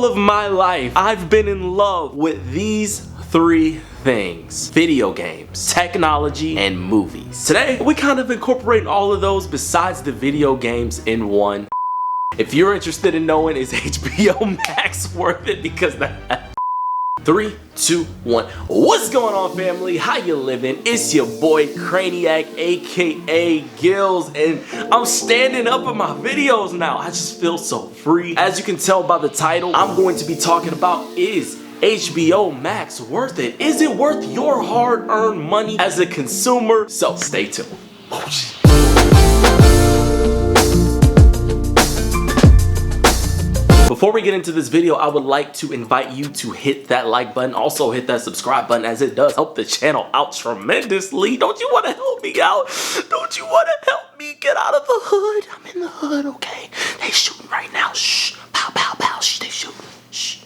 all of my life, I've been in love with these three things: video games, technology, and movies. Today, we kind of incorporate all of those besides the video games in one. If you're interested in knowing, is HBO Max worth it? Because that 3, 2, 1. What's going on, family? How you living? It's your boy Craniac, aka Gills, and I'm standing up in my videos now. I just feel so free. As you can tell by the title, I'm going to be talking about, is HBO Max worth it? Is it worth your hard-earned money as a consumer? So stay tuned. Oh, shit. Before we get into this video, I would like to invite you to hit that like button. Also hit that subscribe button, as it does help the channel out tremendously. Don't you want to help me out? Don't you want to help me get out of the hood? I'm in the hood, okay? They shooting right now. Shh. Pow, pow, pow. Shh, they shooting. Shh.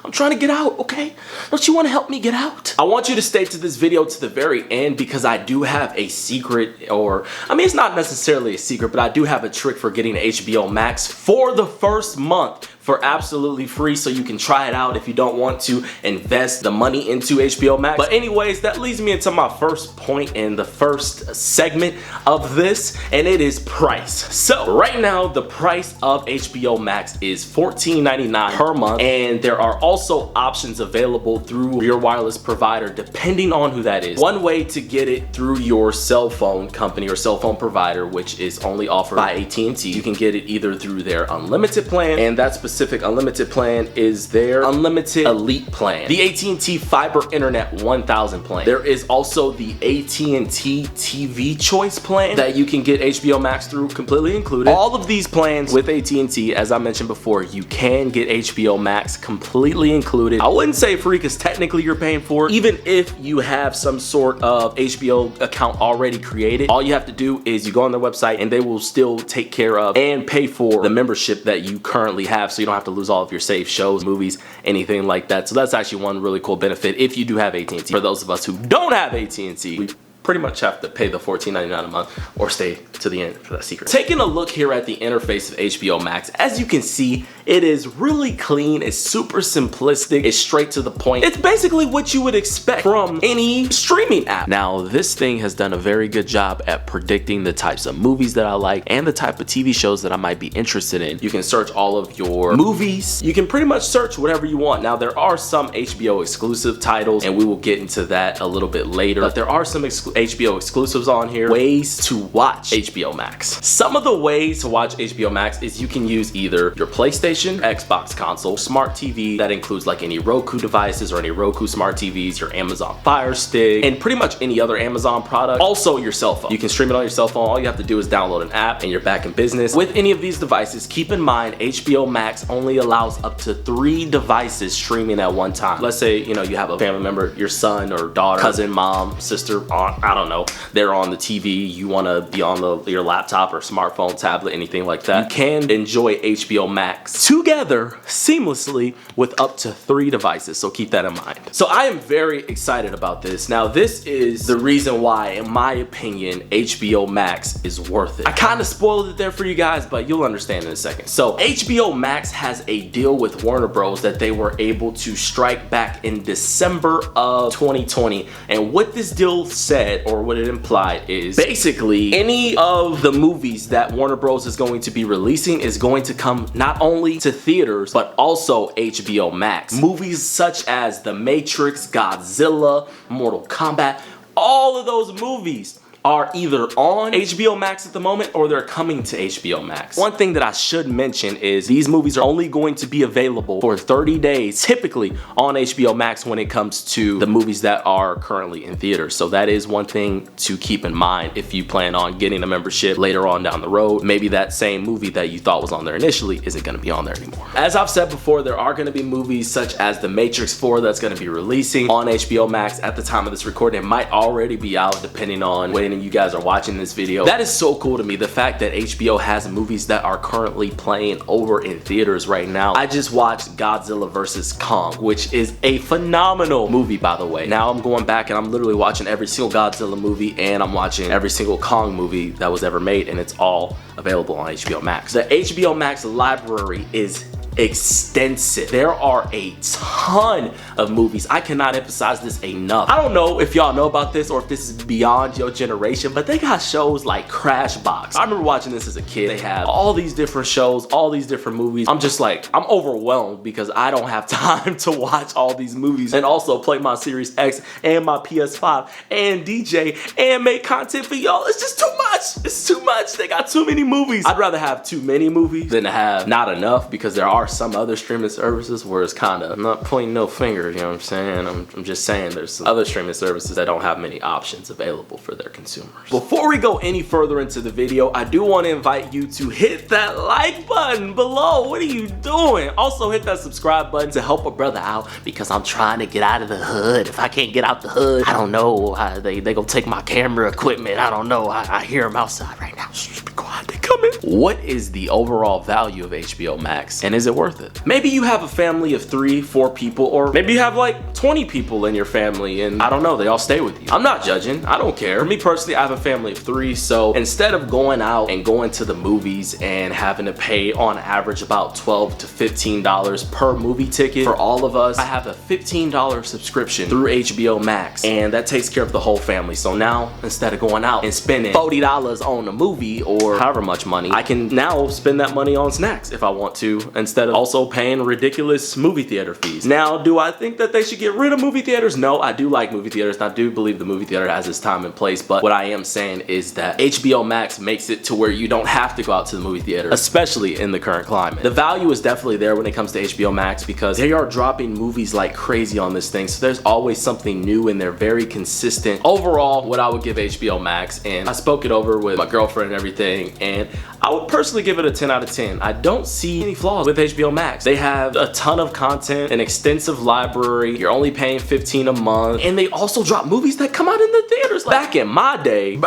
I'm trying to get out, okay? Don't you want to help me get out? I want you to stay to this video to the very end because I do have a secret, or I mean, it's not necessarily a secret, but I do have a trick for getting HBO Max for the first month for absolutely free, so you can try it out if you don't want to invest the money into HBO Max. But anyways, that leads me into my first point in the first segment of this, and it is price. So right now, the price of HBO Max is $14.99 per month, and there are also options available through your wireless provider depending on who that is. One way to get it through your cell phone company or cell phone provider, which is only offered by AT&T. You can get it either through their unlimited plan, and that specific unlimited plan is their unlimited elite plan, the AT&T fiber internet 1000 plan. There is also the AT&T TV choice plan that you can get HBO Max through, completely included. All of these plans with AT&T, as I mentioned before, you can get HBO Max completely included. I wouldn't say free because technically you're paying for it. Even if you have some sort of HBO account already created, all you have to do is you go on their website and they will still take care of and pay for the membership that you currently have, so you don't have to lose all of your saved shows, movies, anything like that. So that's actually one really cool benefit if you do have AT&T. For those of us who don't have AT&T, we pretty much have to pay the $14.99 a month or stay to the end for that secret. Taking a look here at the interface of HBO Max, as you can see, it is really clean, it's super simplistic, it's straight to the point. It's basically what you would expect from any streaming app. Now, this thing has done a very good job at predicting the types of movies that I like and the type of TV shows that I might be interested in. You can search all of your movies. You can pretty much search whatever you want. Now, there are some HBO exclusive titles, and we will get into that a little bit later, but there are some HBO exclusives on here. Ways to watch HBO Max. Some of the ways to watch HBO Max is you can use either your PlayStation, Xbox console, smart TV, that includes like any Roku devices or any Roku smart TVs, your Amazon Fire Stick, and pretty much any other Amazon product. Also your cell phone. You can stream it on your cell phone. All you have to do is download an app and you're back in business. With any of these devices, keep in mind HBO Max only allows up to 3 devices streaming at one time. Let's say, you know, you have a family member, your son or daughter, cousin, mom, sister, aunt, I don't know, they're on the TV, you want to be on your laptop or smartphone, tablet, anything like that. You can enjoy HBO Max together seamlessly with up to 3 devices, so keep that in mind. So I am very excited about this. Now, this is the reason why, in my opinion, HBO Max is worth it. I kind of spoiled it there for you guys, but you'll understand in a second. So HBO Max has a deal with Warner Bros that they were able to strike back in December of 2020, and what this deal said, or what it implied, is basically any of the movies that Warner Bros is going to be releasing is going to come not only to theaters but also HBO Max. Movies such as The Matrix, Godzilla, Mortal Kombat, all of those movies are either on HBO Max at the moment or they're coming to HBO Max. One thing that I should mention is these movies are only going to be available for 30 days, typically on HBO Max when it comes to the movies that are currently in theaters. So that is one thing to keep in mind if you plan on getting a membership later on down the road. Maybe that same movie that you thought was on there initially isn't gonna be on there anymore. As I've said before, there are gonna be movies such as The Matrix 4 that's gonna be releasing on HBO Max at the time of this recording. It might already be out depending on when you guys are watching this video. That is so cool to me, the fact that HBO has movies that are currently playing over in theaters right now. I just watched Godzilla vs. Kong, which is a phenomenal movie, by the way. Now I'm going back and I'm literally watching every single Godzilla movie, and I'm watching every single Kong movie that was ever made, and it's all available on HBO Max. The HBO Max library is extensive. There are a ton of movies. I cannot emphasize this enough. I don't know if y'all know about this or if this is beyond your generation, but they got shows like Crash Box. I remember watching this as a kid. They have all these different shows, all these different movies. I'm just like, I'm overwhelmed because I don't have time to watch all these movies and also play my Series X and my PS5 and DJ and make content for y'all. It's just too much. It's too much. They got too many movies. I'd rather have too many movies than to have not enough, because there are some other streaming services where it's kind of, I'm not pointing no fingers, you know what I'm saying? I'm just saying there's some other streaming services that don't have many options available for their consumers. Before we go any further into the video, I do want to invite you to hit that like button below. What are you doing? Also hit that subscribe button to help a brother out, because I'm trying to get out of the hood. If I can't get out the hood, I don't know how they gonna take my camera equipment. I don't know. I hear them outside right now. Shh, be quiet, they coming. What is the overall value of HBO Max, and is it worth it? Maybe you have a family of 3, 4 people, or maybe you have like 20 people in your family and I don't know, they all stay with you. I'm not judging, I don't care. For me personally, I have a family of 3, so instead of going out and going to the movies and having to pay on average about $12 to $15 per movie ticket for all of us, I have a $15 subscription through HBO Max, and that takes care of the whole family. So now, instead of going out and spending $40 on a movie or however much money, I can now spend that money on snacks if I want to, instead of also paying ridiculous movie theater fees. Now, do I think that they should get rid of movie theaters? No, I do like movie theaters, and I do believe the movie theater has its time and place, but what I am saying is that HBO Max makes it to where you don't have to go out to the movie theater, especially in the current climate. The value is definitely there when it comes to HBO Max, because they are dropping movies like crazy on this thing, so there's always something new and they're very consistent. Overall, what I would give HBO Max, and I spoke it over with my girlfriend and everything, and I would personally give it a 10 out of 10. I don't see any flaws with HBO Max. They have a ton of content, an extensive library. You're only paying $15 a month, and they also drop movies that come out in the theaters. Like, back in my day,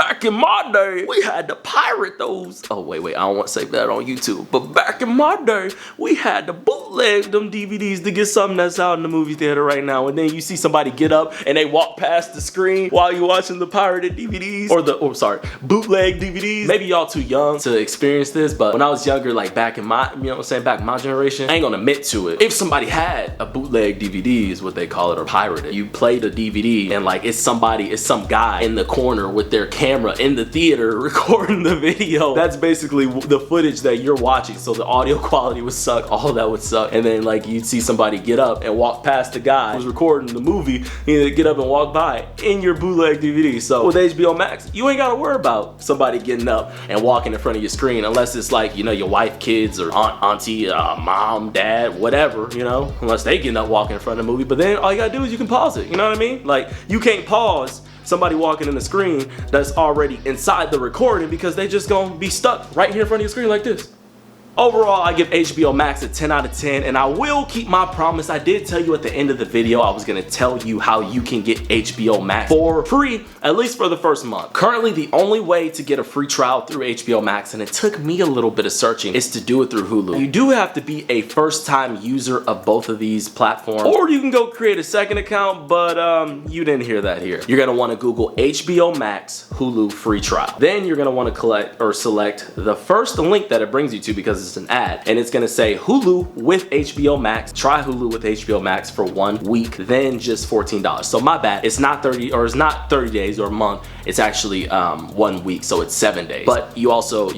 we had to pirate those. Oh, wait, I don't want to say that on YouTube, but back in my day, we had to bootleg them DVDs to get something that's out in the movie theater right now, and then you see somebody get up and they walk past the screen while you're watching the pirated DVDs, or bootleg DVDs. Maybe y'all too young to experience this, but when I was younger, like back in my, you know what I'm saying, back in my generation, I ain't gonna admit to it. If somebody had a bootleg DVD is what they call it, or pirated, you play the DVD and like it's some guy in the corner with their camera in the theater recording the video. That's basically the footage that you're watching, so the audio quality would suck, all that would suck, and then like you'd see somebody get up and walk past the guy who's recording the movie, and get up and walk by in your bootleg DVD. So with HBO Max, you ain't gotta worry about somebody getting up and walking in front of your screen, unless it's like, you know, your wife, kids, or auntie, mom, dad, whatever, you know, unless they getting up walking in front of the movie. But then all you gotta do is you can pause it, you know what I mean? Like, you can't pause somebody walking in the screen that's already inside the recording, because they just gonna be stuck right here in front of your screen like this. Overall, I give HBO Max a 10 out of 10, and I will keep my promise. I did tell you at the end of the video I was gonna tell you how you can get HBO Max for free, at least for the first month. Currently, the only way to get a free trial through HBO Max, and it took me a little bit of searching, is to do it through Hulu. You do have to be a first-time user of both of these platforms, or you can go create a second account, but you didn't hear that here. You're gonna wanna Google HBO Max Hulu free trial. Then you're gonna wanna select the first link that it brings you to, because it's an ad, and it's gonna say Hulu with HBO Max. Try Hulu with HBO Max for 1 week, then just $14. So my bad, it's not 30 days or a month. It's actually 1 week, so it's 7 days. But you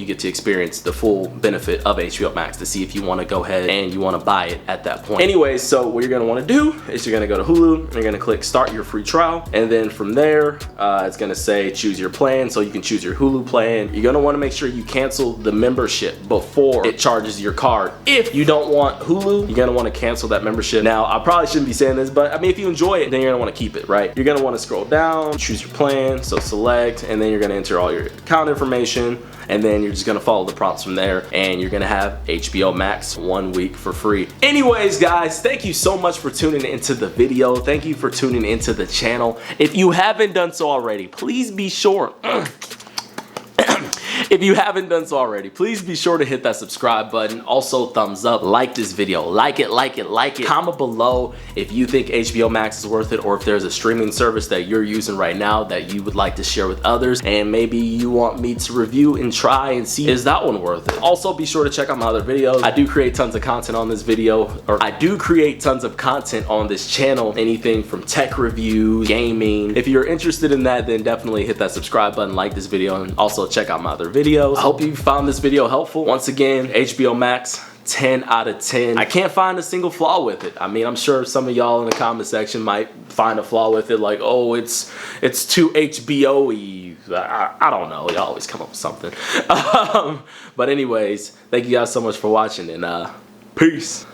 get to experience the full benefit of HBO Max to see if you want to go ahead and you want to buy it at that point. Anyways, so what you're gonna want to do is you're gonna go to Hulu and you're gonna click start your free trial, and then from there it's gonna say choose your plan, so you can choose your Hulu plan. You're gonna want to make sure you cancel the membership before it charges your card. If you don't want Hulu, you're gonna want to cancel that membership. Now, I probably shouldn't be saying this, but I mean, if you enjoy it, then you're gonna want to keep it, right? You're gonna want to scroll down, choose your plan, so select, and then you're gonna enter all your account information, and then you're just gonna follow the prompts from there, and you're gonna have HBO Max 1 week for free. Anyways, guys, thank you so much for tuning into the video. Thank you for tuning into the channel. If you haven't done so already, please be sure If you haven't done so already, please be sure to hit that subscribe button. Also, thumbs up, like this video, like it. Comment below if you think HBO Max is worth it, or if there's a streaming service that you're using right now that you would like to share with others, and maybe you want me to review and try and see, is that one worth it? Also, be sure to check out my other videos. I do create tons of content on this on this channel, anything from tech reviews, gaming. If you're interested in that, then definitely hit that subscribe button, like this video, and also check out my other videos. I hope you found this video helpful. Once again, HBO Max, 10 out of 10. I can't find a single flaw with it. I mean, I'm sure some of y'all in the comment section might find a flaw with it, like, oh, it's too HBO-y. I don't know. Y'all always come up with something. But anyways, thank you guys so much for watching, and peace.